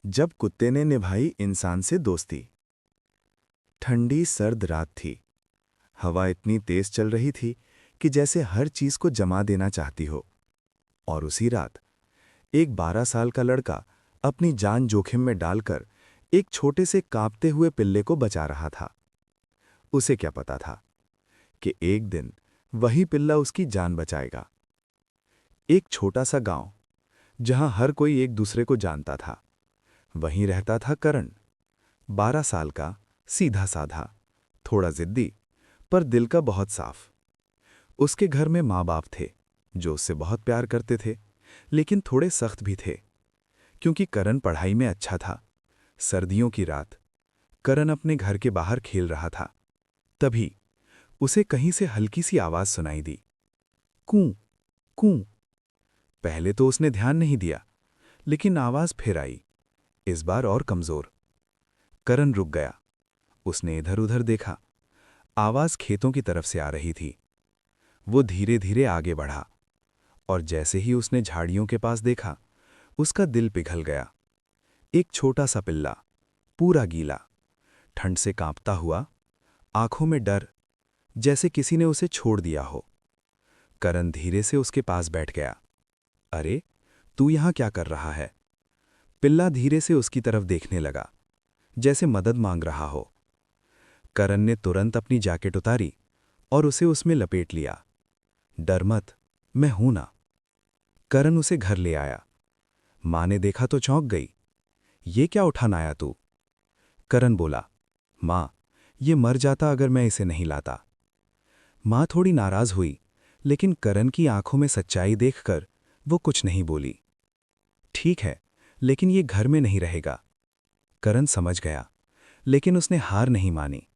जब कुत्ते ने निभाई इंसान से दोस्ती। ठंडी सर्द रात थी। हवा इतनी तेज चल रही थी कि जैसे हर चीज को जमा देना चाहती हो। और उसी रात एक 12 साल का लड़का अपनी जान जोखिम में डालकर एक छोटे से कांपते हुए पिल्ले को बचा रहा था। उसे क्या पता था कि एक दिन वही पिल्ला उसकी जान बचाएगा। एक छोटा सा गांव, जहां हर कोई एक दूसरे को जानता था, वहीं रहता था करण। 12 साल का, सीधा साधा, थोड़ा जिद्दी, पर दिल का बहुत साफ। उसके घर में माँ बाप थे जो उससे बहुत प्यार करते थे, लेकिन थोड़े सख्त भी थे, क्योंकि करण पढ़ाई में अच्छा था। सर्दियों की रात करण अपने घर के बाहर खेल रहा था। तभी उसे कहीं से हल्की सी आवाज सुनाई दी, कूं कूं। पहले तो उसने ध्यान नहीं दिया, लेकिन आवाज फिर आई, इस बार और कमजोर। करण रुक गया। उसने इधर उधर देखा। आवाज खेतों की तरफ से आ रही थी। वो धीरे धीरे आगे बढ़ा, और जैसे ही उसने झाड़ियों के पास देखा, उसका दिल पिघल गया। एक छोटा सा पिल्ला, पूरा गीला, ठंड से कांपता हुआ, आंखों में डर, जैसे किसी ने उसे छोड़ दिया हो। करण धीरे से उसके पास बैठ गया। अरे, तू यहां क्या कर रहा है? पिल्ला धीरे से उसकी तरफ देखने लगा, जैसे मदद मांग रहा हो। करण ने तुरंत अपनी जैकेट उतारी और उसे उसमें लपेट लिया। डर मत, मैं हूं ना। करण उसे घर ले आया। मां ने देखा तो चौंक गई। ये क्या उठान आया तू? करण बोला, मां, ये मर जाता अगर मैं इसे नहीं लाता। मां थोड़ी नाराज हुई, लेकिन करण की आंखों में सच्चाई देखकर वो कुछ नहीं बोली। ठीक है, लेकिन ये घर में नहीं रहेगा। करण समझ गया, लेकिन उसने हार नहीं मानी।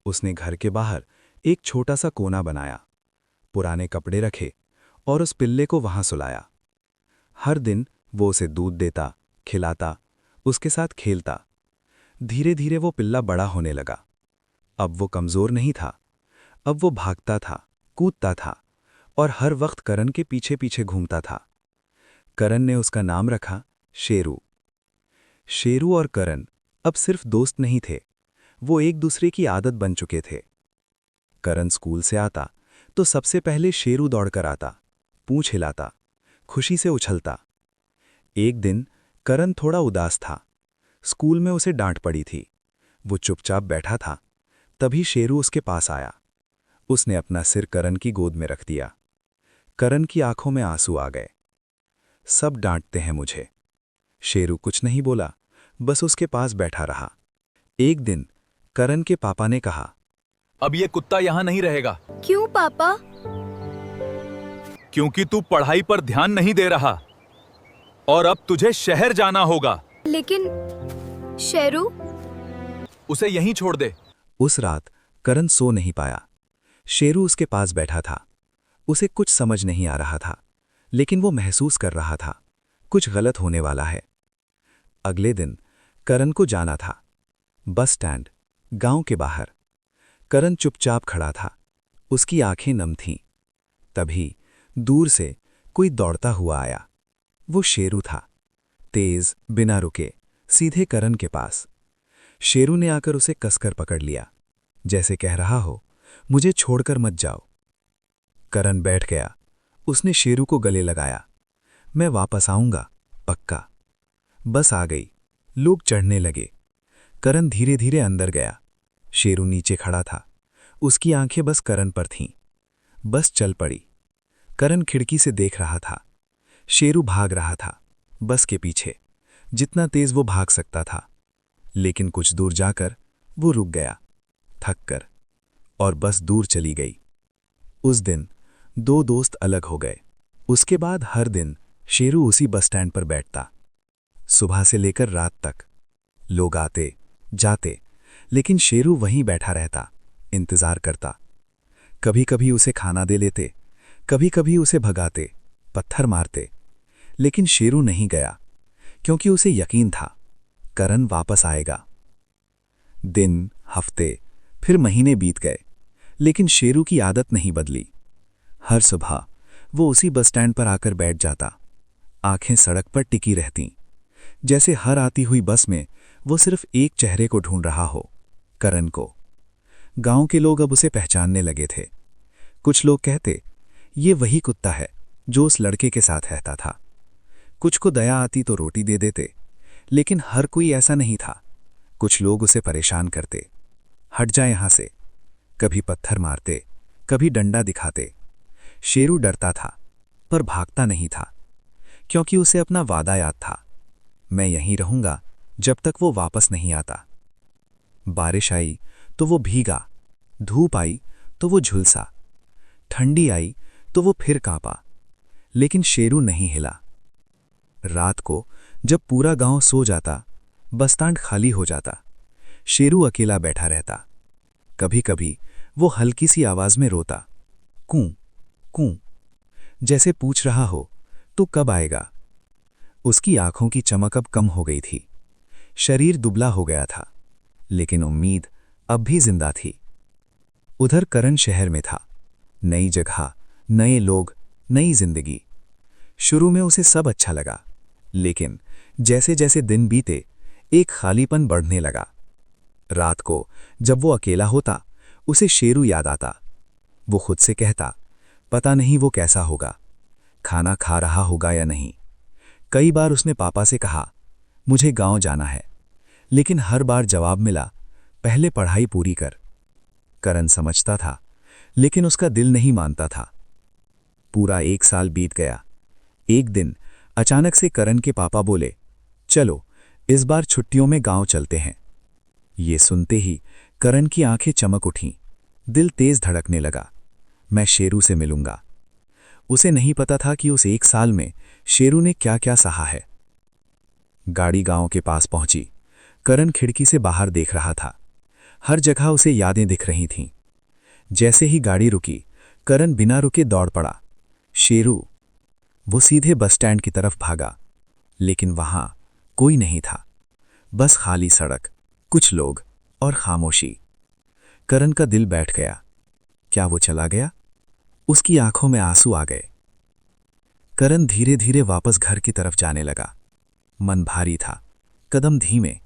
उसने घर के बाहर एक छोटा सा कोना बनाया, पुराने कपड़े रखे और उस पिल्ले को वहां सुलाया। हर दिन वो उसे दूध देता, खिलाता, उसके साथ खेलता। धीरे धीरे वो पिल्ला बड़ा होने लगा। अब वो कमजोर नहीं था। अब वो भागता था, कूदता था, और हर वक्त करण के पीछे पीछे घूमता था। करण ने उसका नाम रखा शेरू। शेरू और करण अब सिर्फ दोस्त नहीं थे, वो एक दूसरे की आदत बन चुके थे। करण स्कूल से आता तो सबसे पहले शेरू दौड़कर आता, पूंछ हिलाता, खुशी से उछलता। एक दिन करण थोड़ा उदास था। स्कूल में उसे डांट पड़ी थी। वो चुपचाप बैठा था। तभी शेरू उसके पास आया। उसने अपना सिर करण की गोद में रख दिया। करण की आंखों में आंसू आ गए। सब डांटते हैं मुझे। शेरू कुछ नहीं बोला, बस उसके पास बैठा रहा। एक दिन करण के पापा ने कहा, अब ये कुत्ता यहाँ नहीं रहेगा। क्यों पापा? क्योंकि तू पढ़ाई पर ध्यान नहीं दे रहा और अब तुझे शहर जाना होगा। लेकिन शेरू, उसे यहीं छोड़ दे। उस रात करण सो नहीं पाया। शेरू उसके पास बैठा था। उसे कुछ समझ नहीं आ रहा था, लेकिन वो महसूस कर रहा था कुछ गलत होने वाला है। अगले दिन करण को जाना था। बस स्टैंड, गांव के बाहर। करण चुपचाप खड़ा था। उसकी आंखें नम थीं। तभी दूर से कोई दौड़ता हुआ आया। वो शेरू था, तेज, बिना रुके, सीधे करण के पास। शेरू ने आकर उसे कसकर पकड़ लिया, जैसे कह रहा हो, मुझे छोड़कर मत जाओ। करण बैठ गया। उसने शेरू को गले लगाया। मैं वापस आऊंगा, पक्का। बस आ गई। लोग चढ़ने लगे। करण धीरे धीरे अंदर गया। शेरू नीचे खड़ा था। उसकी आंखें बस करण पर थीं। बस चल पड़ी। करण खिड़की से देख रहा था। शेरू भाग रहा था, बस के पीछे, जितना तेज वो भाग सकता था। लेकिन कुछ दूर जाकर वो रुक गया, थक कर, और बस दूर चली गई। उस दिन दो दोस्त अलग हो गए। उसके बाद हर दिन शेरू उसी बस स्टैंड पर बैठता, सुबह से लेकर रात तक। लोग आते जाते, लेकिन शेरू वहीं बैठा रहता, इंतजार करता। कभी कभी उसे खाना दे लेते, कभी कभी उसे भगाते, पत्थर मारते, लेकिन शेरू नहीं गया, क्योंकि उसे यकीन था करण वापस आएगा। दिन, हफ्ते, फिर महीने बीत गए, लेकिन शेरू की आदत नहीं बदली। हर सुबह वो उसी बस स्टैंड पर आकर बैठ जाता। आंखें सड़क पर टिकी रहतीं। जैसे हर आती हुई बस में वो सिर्फ एक चेहरे को ढूंढ रहा हो, करण को। गांव के लोग अब उसे पहचानने लगे थे। कुछ लोग कहते, ये वही कुत्ता है जो उस लड़के के साथ रहता था। कुछ को दया आती तो रोटी दे देते, लेकिन हर कोई ऐसा नहीं था। कुछ लोग उसे परेशान करते, हट जा यहां से, कभी पत्थर मारते, कभी डंडा दिखाते। शेरू डरता था, पर भागता नहीं था, क्योंकि उसे अपना वादा याद था, मैं यहीं रहूंगा जब तक वो वापस नहीं आता। बारिश आई तो वो भीगा, धूप आई तो वो झुलसा, ठंडी आई तो वो फिर कांपा, लेकिन शेरू नहीं हिला। रात को जब पूरा गांव सो जाता, बस्तांड खाली हो जाता, शेरू अकेला बैठा रहता। कभी कभी वो हल्की सी आवाज में रोता, कूं कूं, जैसे पूछ रहा हो, तो कब आएगा। उसकी आंखों की चमक अब कम हो गई थी, शरीर दुबला हो गया था, लेकिन उम्मीद अब भी जिंदा थी। उधर करण शहर में था, नई जगह, नए लोग, नई जिंदगी। शुरू में उसे सब अच्छा लगा, लेकिन जैसे जैसे दिन बीते, एक खालीपन बढ़ने लगा। रात को जब वो अकेला होता, उसे शेरू याद आता। वो खुद से कहता, पता नहीं वो कैसा होगा, खाना खा रहा होगा या नहीं। कई बार उसने पापा से कहा, मुझे गांव जाना है, लेकिन हर बार जवाब मिला, पहले पढ़ाई पूरी कर। करण समझता था, लेकिन उसका दिल नहीं मानता था। पूरा 1 साल बीत गया। एक दिन अचानक से करण के पापा बोले, चलो इस बार छुट्टियों में गांव चलते हैं। ये सुनते ही करण की आंखें चमक उठीं, दिल तेज धड़कने लगा। मैं शेरू से मिलूंगा। उसे नहीं पता था कि उस 1 साल में शेरू ने क्या क्या सहा है। गाड़ी गांव के पास पहुंची। करण खिड़की से बाहर देख रहा था। हर जगह उसे यादें दिख रही थीं। जैसे ही गाड़ी रुकी, करण बिना रुके दौड़ पड़ा, शेरू। वो सीधे बस स्टैंड की तरफ भागा, लेकिन वहां कोई नहीं था, बस खाली सड़क, कुछ लोग और खामोशी। करण का दिल बैठ गया। क्या वो चला गया? उसकी आंखों में आंसू आ गए। करण धीरे धीरे वापस घर की तरफ जाने लगा। मन भारी था, कदम धीमे।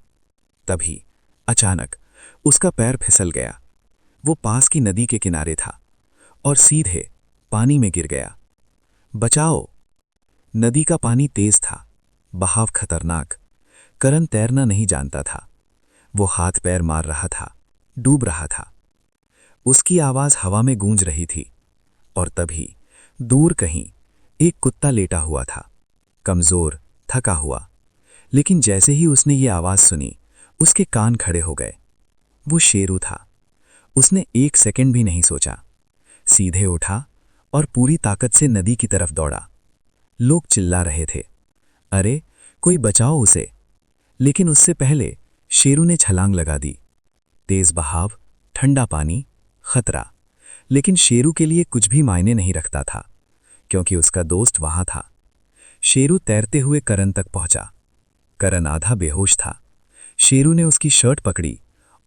तभी अचानक उसका पैर फिसल गया। वो पास की नदी के किनारे था और सीधे पानी में गिर गया। बचाओ! नदी का पानी तेज था, बहाव खतरनाक। करण तैरना नहीं जानता था। वो हाथ पैर मार रहा था, डूब रहा था। उसकी आवाज हवा में गूंज रही थी, और तभी दूर कहीं एक कुत्ता लेटा हुआ था, कमजोर, थका हुआ। लेकिन जैसे ही उसने ये आवाज सुनी, उसके कान खड़े हो गए। वो शेरू था। उसने 1 सेकंड भी नहीं सोचा, सीधे उठा और पूरी ताकत से नदी की तरफ दौड़ा। लोग चिल्ला रहे थे, अरे कोई बचाओ उसे। लेकिन उससे पहले शेरू ने छलांग लगा दी। तेज बहाव, ठंडा पानी, खतरा। लेकिन शेरू के लिए कुछ भी मायने नहीं रखता था, क्योंकि उसका दोस्त वहां था। शेरू तैरते हुए करण तक पहुंचा। करण आधा बेहोश था। शेरू ने उसकी शर्ट पकड़ी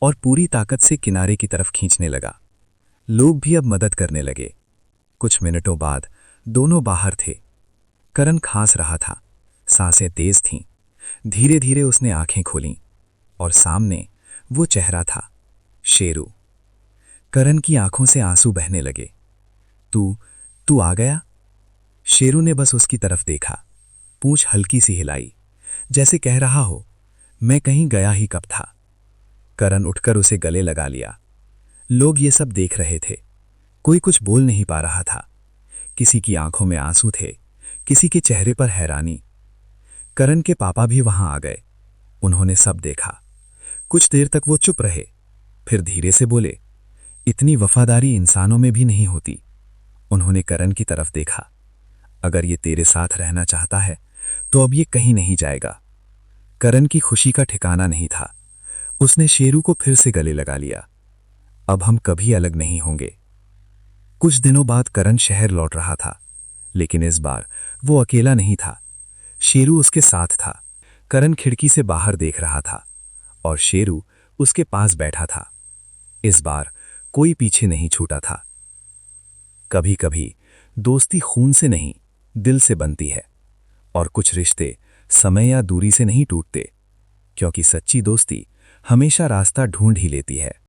और पूरी ताकत से किनारे की तरफ खींचने लगा। लोग भी अब मदद करने लगे। कुछ मिनटों बाद दोनों बाहर थे। करण खांस रहा था, सांसें तेज थीं। धीरे धीरे उसने आंखें खोलीं और सामने वो चेहरा था, शेरू। करण की आंखों से आंसू बहने लगे। तू आ गया? शेरू ने बस उसकी तरफ देखा, पूंछ हल्की सी हिलाई, जैसे कह रहा हो, मैं कहीं गया ही कब था। करण उठकर उसे गले लगा लिया। लोग ये सब देख रहे थे। कोई कुछ बोल नहीं पा रहा था। किसी की आंखों में आंसू थे, किसी के चेहरे पर हैरानी। करण के पापा भी वहां आ गए। उन्होंने सब देखा। कुछ देर तक वो चुप रहे, फिर धीरे से बोले, इतनी वफादारी इंसानों में भी नहीं होती। उन्होंने करण की तरफ देखा। अगर ये तेरे साथ रहना चाहता है तो अब ये कहीं नहीं जाएगा। करण की खुशी का ठिकाना नहीं था। उसने शेरू को फिर से गले लगा लिया। अब हम कभी अलग नहीं होंगे। कुछ दिनों बाद करण शहर लौट रहा था, लेकिन इस बार वो अकेला नहीं था। शेरू उसके साथ था। करण खिड़की से बाहर देख रहा था और शेरू उसके पास बैठा था। इस बार कोई पीछे नहीं छूटा था। कभी कभी दोस्ती खून से नहीं, दिल से बनती है, और कुछ रिश्ते समय या दूरी से नहीं टूटते, क्योंकि सच्ची दोस्ती हमेशा रास्ता ढूंढ ही लेती है।